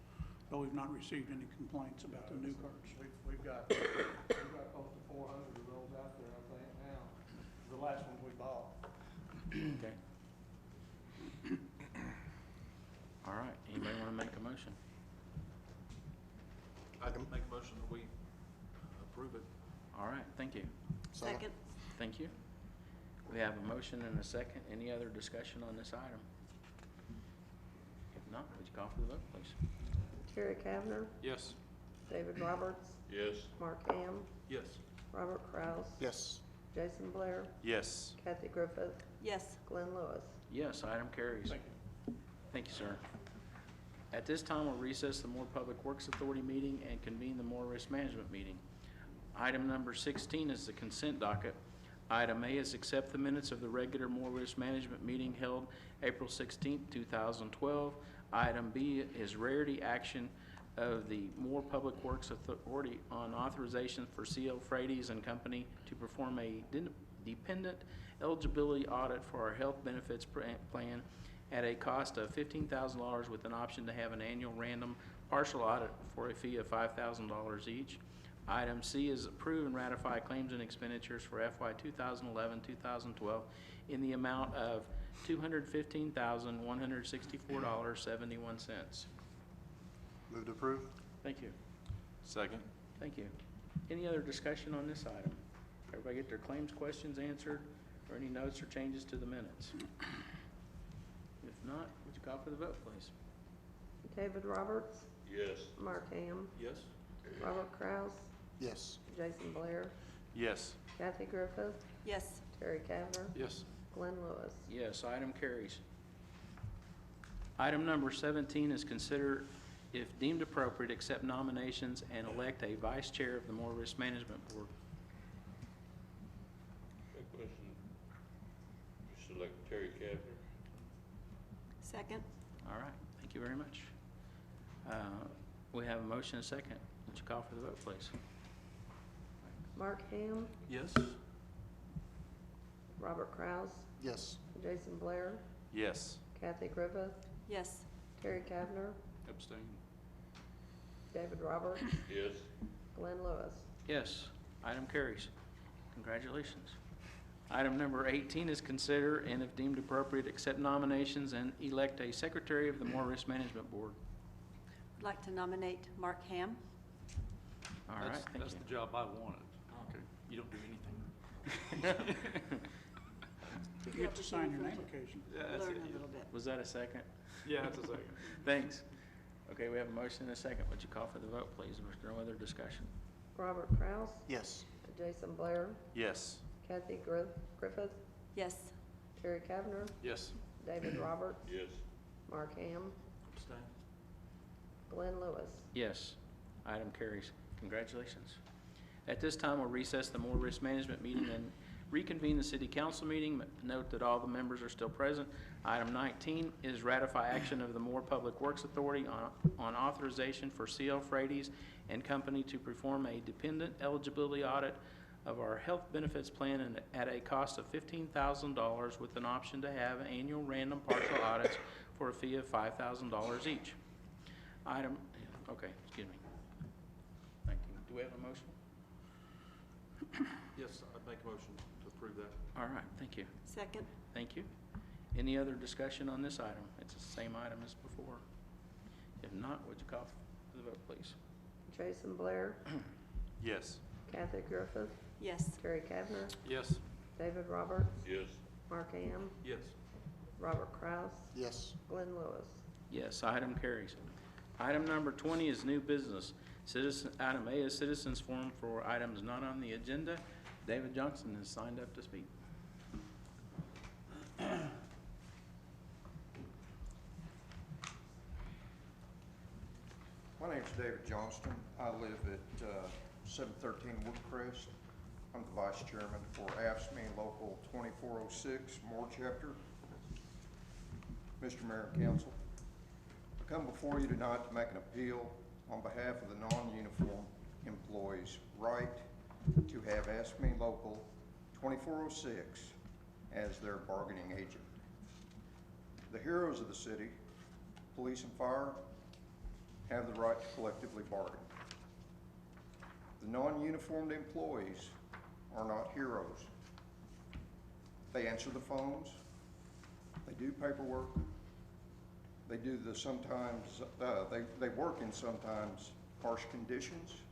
but we've not received any complaints about the new carts. We've got close to 400 of those out there, I think, now. The last ones we bought. Okay. to make a motion? I'd make a motion that we approve it. All right, thank you. Second. Thank you. We have a motion and a second. Any other discussion on this item? If not, would you call for the vote, please? Terry Kavner, Yes. David Roberts, Yes. Mark Ham, Yes. Robert Kraus, Yes. Jason Blair, Yes. Kathy Griffith, Yes. Glenn Lewis. Yes, item carries. Thank you. Thank you, sir. At this time, we'll recess the Moore Public Works Authority meeting and convene the Moore Risk Management meeting. Item number 16 is the consent docket. Item A is accept the minutes of the regular Moore Risk Management meeting held April 16th, 2012. Item B is rarity action of the Moore Public Works Authority on authorization for C.L. Frady's and Company to perform a dependent eligibility audit for our health benefits plan at a cost of $15,000 with an option to have an annual random partial audit for a fee of $5,000 each. Item C is approve and ratify claims and expenditures for FY 2011-2012 in the amount of $215,164.71. Move to approve? Thank you. Second. Thank you. Any other discussion on this item? Everybody get their claims questions answered, or any notes or changes to the minutes? If not, would you call for the vote, please? David Roberts, Yes. Mark Ham, Yes. Robert Kraus, Yes. Jason Blair, Yes. Kathy Griffith, Yes. Terry Kavner, Yes. Glenn Lewis. Yes, item carries. Item number 17 is consider, if deemed appropriate, accept nominations and elect a vice chair of the Moore Risk Management Board. Quick question. You select Terry Kavner? Second. All right, thank you very much. We have a motion and a second. Would you call for the vote, please? Mark Ham, Yes. Robert Kraus, Yes. Jason Blair, Yes. Kathy Griffith, Yes. Terry Kavner, Abstain. David Roberts, Yes. Glenn Lewis. Yes, item carries. Congratulations. Item number 18 is consider and if deemed appropriate, accept nominations and elect a secretary of the Moore Risk Management Board. I'd like to nominate Mark Ham. All right, thank That's you. the job I wanted. Okay. You don't do anything. You get to sign your name occasionally. Yeah, that's Learn it, a yeah. little bit. Was that a second? Yeah, that's a second. Thanks. Okay, we have a motion and a second. Would you call for the vote, please? If there's no other discussion. Robert Kraus, Yes. Jason Blair, Yes. Kathy Griffith, Yes. Terry Kavner, Yes. David Roberts, Yes. Mark Ham, Abstain. Glenn Lewis. Yes, item carries. Congratulations. At this time, we'll recess the Moore Risk Management meeting and reconvene the city council meeting. Note that all the members are still present. Item 19 is ratify action of the Moore Public Works Authority on authorization for C.L. Frady's and Company to perform a dependent eligibility audit of our health benefits plan and at a cost of $15,000 with an option to have annual random partial audits for a fee of $5,000 each. Item, okay, excuse me. Thank you. Do we have a motion? Yes, I'd make a motion to approve that. All right, thank you. Second. Thank you. Any other discussion on this item? It's the same item as before. If not, would you call for the vote, please? Jason Blair, Yes. Kathy Griffith, Yes. Terry Kavner, Yes. David Roberts, Yes. Mark Ham, Yes. Robert Kraus, Yes. Glenn Lewis. Yes, item carries. Item number 20 is new business. Item A is citizens forum for items not on the agenda. David Johnson has signed up to speak. My name's David Johnston. I live at 713 Woodcrest. I'm the vice chairman for AFSCME Local 2406, Moore Chapter. Mr. Mayor and Council, I come before you tonight to make an appeal on behalf of the non-uniform employees' right to have AFSCME Local 2406 as their bargaining agent. The heroes of the city, police and fire, have the right to collectively bargain. The non-uniformed employees are not heroes. They answer the phones, they do paperwork, They do the sometimes, they work in sometimes harsh conditions,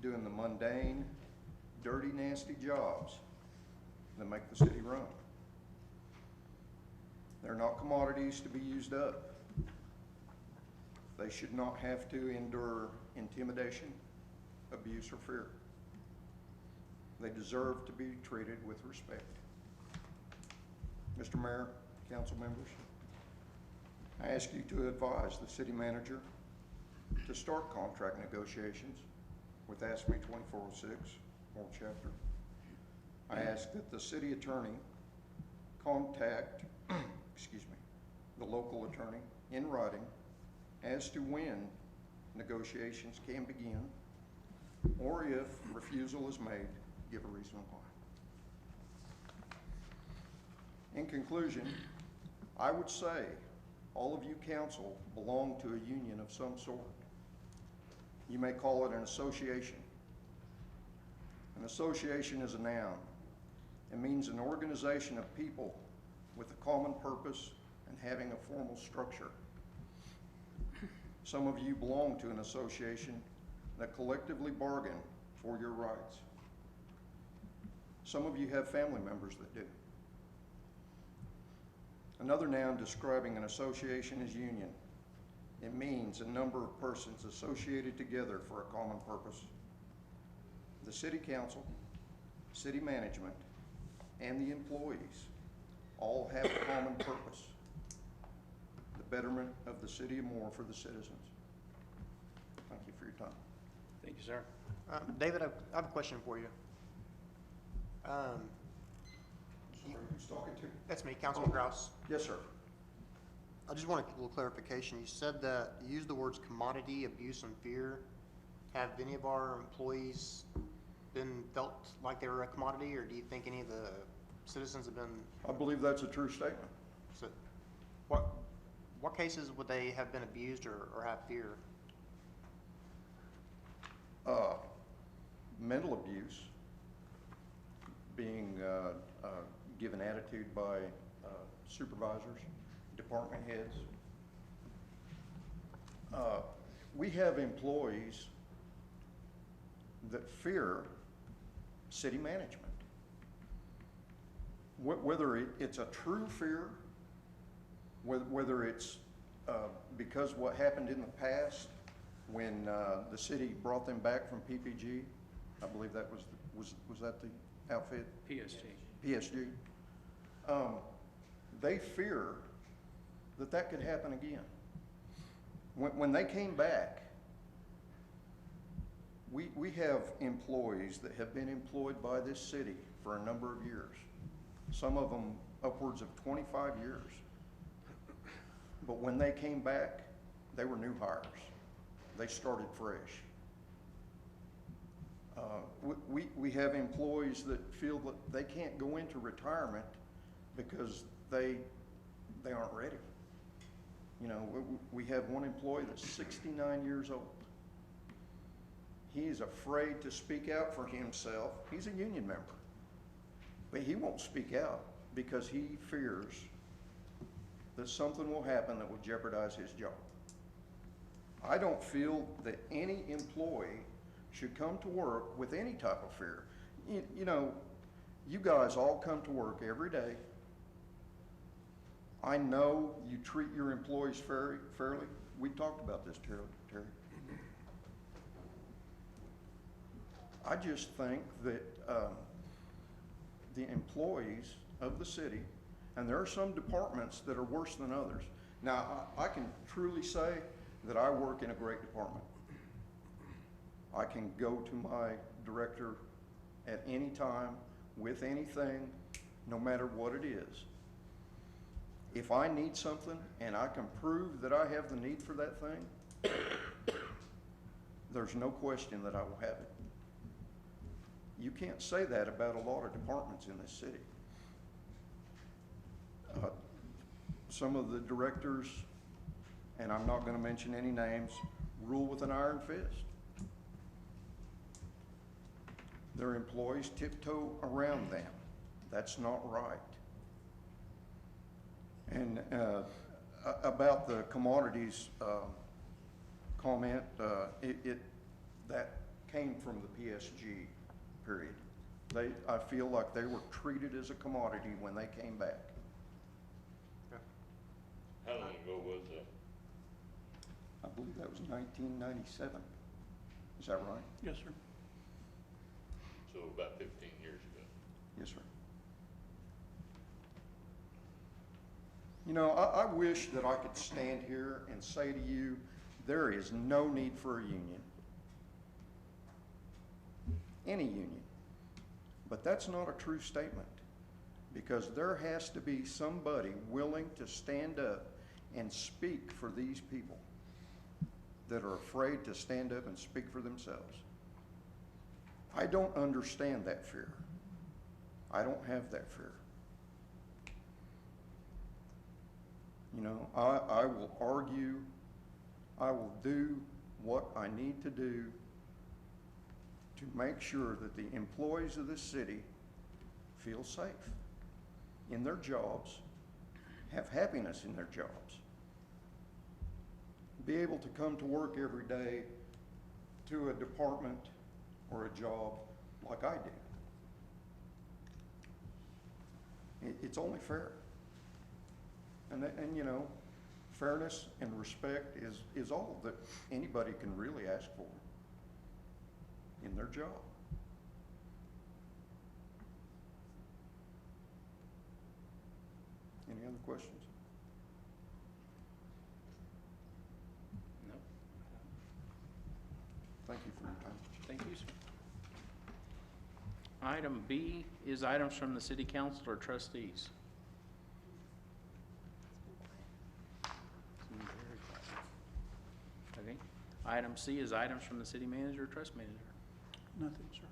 doing the mundane, dirty, nasty jobs that make the city run. They're not commodities to be used up. They should not have to endure intimidation, abuse, or fear. They deserve to be treated with respect. Mr. Mayor, council members, I ask you to advise the city manager to start contract negotiations with ASME 2406, Moore Chapter. I ask that the city attorney contact, the local attorney in writing as to when negotiations can begin, or if refusal is made, give a reason why. In conclusion, I would say all of you council belong to a union of some sort. You may call it an association. An association is a noun. It means an organization of people with a common purpose and having a formal structure. Some of you belong to an association that collectively bargain for your rights. Some of you have family members that do. Another noun describing an association is union. It means a number of persons associated together for a common purpose. The city council, city management, and the employees all have a common purpose: the betterment of the city of Moore for the citizens. Thank you for your time. Thank you, sir. David, I have a question for you. Who's talking to? That's me, Councilman Grouse. Yes, sir. I just want a little clarification. You said that you used the words commodity, abuse, and fear. Have any of our employees been felt like they were a commodity, or do you think any of the citizens have been? I believe that's a true statement. So, what cases would they have been abused or have fear? Mental abuse, being given attitude by supervisors, department heads. We have employees that fear city management. Whether it's a true fear, whether it's because what happened in the past when the city brought them back from PPG, I believe that was that the outfit? PSG. They fear that could happen again. When they came back, we have employees that have been employed by this city for a number of years, some of them upwards of 25 years. But when they came back, they were new hires. They started fresh. We have employees that feel that they can't go into retirement because they aren't ready. You know, we have one employee that's 69 years old. He's afraid to speak out for himself. He's a union member, but he won't speak out because he fears that something will happen that will jeopardize his job. I don't feel that any employee should come to work with any type of fear. You know, you guys all come to work every day. I know you treat your employees fairly. We talked about this, Terry. I just think that the employees of the city, and there are some departments that are worse than others. Now, I can truly say that I work in a great department. I can go to my director at any time with anything, no matter what it is. If I need something and I can prove that I have the need for that thing, there's no question that I will have it. You can't say that about a lot of departments in this city. Some of the directors, and I'm not going to mention any names, rule with an iron fist. Their employees tiptoe around them. That's not right. And about the commodities comment, that came from the PSG period. I feel like they were treated as a commodity when they came back. How long ago was that? I believe that was 1997. Is that right? Yes, sir. So about 15 years ago. Yes, sir. You know, I wish that I could stand here and say to you, there is no need for a union. Any union. But that's not a true statement, because there has to be somebody willing to stand up and speak for these people that are afraid to stand up and speak for themselves. I don't understand that fear. I don't have that fear. You know, I will argue, I will do what I need to do to make sure that the employees of this city feel safe in their jobs, have happiness in their jobs, be able to come to work every day to a department or a job like I do. It's only fair. And you know, fairness and respect is all that anybody can really ask for in their job. Any other questions? No. Thank you for your time. Thank you, sir. Item B is items from the city council or trustees. Okay. Item C is items from the city manager or trust manager. Nothing, sir.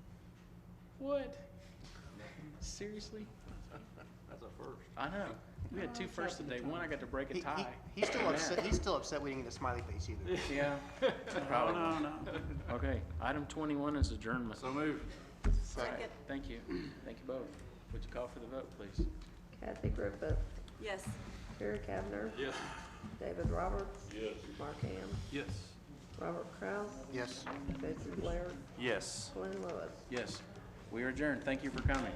What? Seriously? That's a first. I know. We had two firsts today. One, I got to break a tie. He's still Yeah. upset, he's still upset we didn't get a smiley face either. Yeah. No, Probably. no. Okay, item 21 is adjournment. So moved. All right, thank you. Thank you both. Would you call for the vote, please? Kathy Griffith, Yes. Terry Kavner, Yes. David Roberts, Yes. Mark Ham, Yes. Robert Kraus, Yes. Jason Blair, Yes. Glenn Lewis. Yes. We are adjourned. Thank you for coming.